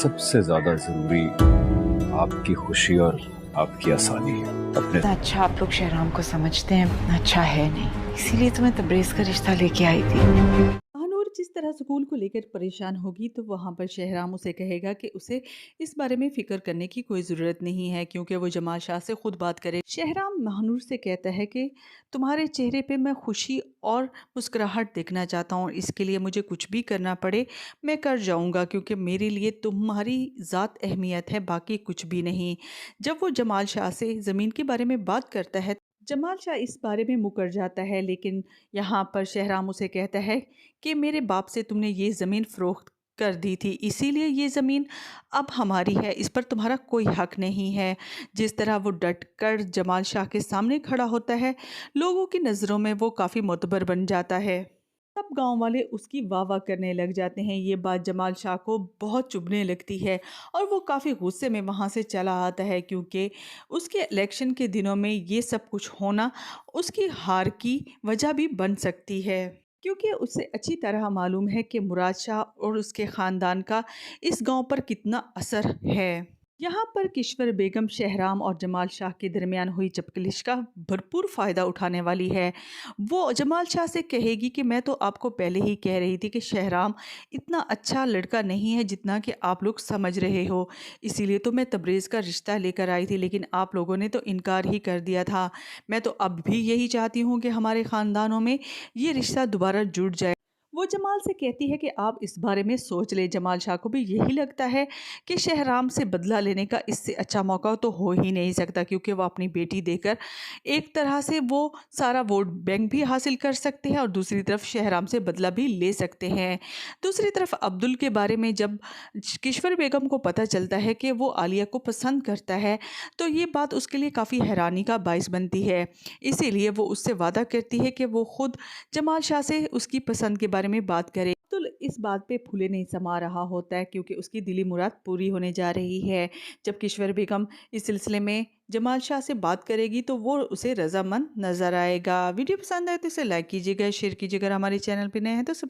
सबसे ज्यादा जरूरी आपकी खुशी और आपकी आसानी है अपने। इतना अच्छा आप लोग शहराम को समझते हैं, इतना अच्छा है नहीं, इसीलिए तो मैं तबरेज़ का रिश्ता लेके आई थी। महानूर जिस तरह स्कूल को लेकर परेशान होगी तो वहाँ पर शहराम उसे कहेगा कि उसे इस बारे में फिक्र करने की कोई ज़रूरत नहीं है क्योंकि वो जमाल शाह से खुद बात करे। शहराम महानूर से कहता है कि तुम्हारे चेहरे पे मैं खुशी और मुस्कुराहट देखना चाहता हूँ, इसके लिए मुझे कुछ भी करना पड़े मैं कर जाऊँगा क्योंकि मेरे लिए तुम्हारी ज़ात अहमियत है, बाकी कुछ भी नहीं। जब वो जमाल शाह से ज़मीन के बारे में बात करता है, जमाल शाह इस बारे में मुकर जाता है, लेकिन यहाँ पर शहराम उसे कहता है कि मेरे बाप से तुमने ये ज़मीन फ़रोख्त कर दी थी, इसीलिए ये ज़मीन अब हमारी है, इस पर तुम्हारा कोई हक नहीं है। जिस तरह वो डट कर जमाल शाह के सामने खड़ा होता है, लोगों की नज़रों में वो काफ़ी मोतबर बन जाता है। सब गांव वाले उसकी वाह वाह करने लग जाते हैं। ये बात जमाल शाह को बहुत चुभने लगती है और वो काफ़ी गुस्से में वहाँ से चला आता है क्योंकि उसके इलेक्शन के दिनों में ये सब कुछ होना उसकी हार की वजह भी बन सकती है, क्योंकि उसे अच्छी तरह मालूम है कि मुराद शाह और उसके ख़ानदान का इस गांव पर कितना असर है। यहाँ पर किश्वर बेगम शहराम और जमाल शाह के दरमियान हुई चपकलिश का भरपूर फ़ायदा उठाने वाली है। वो जमाल शाह से कहेगी कि मैं तो आपको पहले ही कह रही थी कि शहराम इतना अच्छा लड़का नहीं है जितना कि आप लोग समझ रहे हो, इसीलिए तो मैं तबरेज़ का रिश्ता लेकर आई थी, लेकिन आप लोगों ने तो इनकार ही कर दिया था। मैं तो अब भी यही चाहती हूँ कि हमारे ख़ानदानों में ये रिश्ता दोबारा जुड़ जाए। वो जमाल से कहती है कि आप इस बारे में सोच ले। जमाल शाह को भी यही लगता है कि शहराम से बदला लेने का इससे अच्छा मौका तो हो ही नहीं सकता, क्योंकि वो अपनी बेटी देकर एक तरह से वो सारा वोट बैंक भी हासिल कर सकते हैं और दूसरी तरफ शहराम से बदला भी ले सकते हैं। दूसरी तरफ अब्दुल के बारे में जब किश्वर बेगम को पता चलता है कि वो आलिया को पसंद करता है, तो ये बात उसके लिए काफ़ी हैरानी का बायस बनती है। इसीलिए वो उससे वादा करती है कि वो खुद जमाल शाह से उसकी पसंद के बारे में बात करे। तो इस बात पे फूले नहीं समा रहा होता है क्योंकि उसकी दिली मुराद पूरी होने जा रही है। जब किश्वर बेगम इस सिलसिले में जमाल शाह से बात करेगी तो वो उसे रजामंद नज़र आएगा। वीडियो पसंद आए तो इसे लाइक कीजिएगा, शेयर कीजिएगा। हमारे चैनल पे नए हैं तो सब्सक्राइब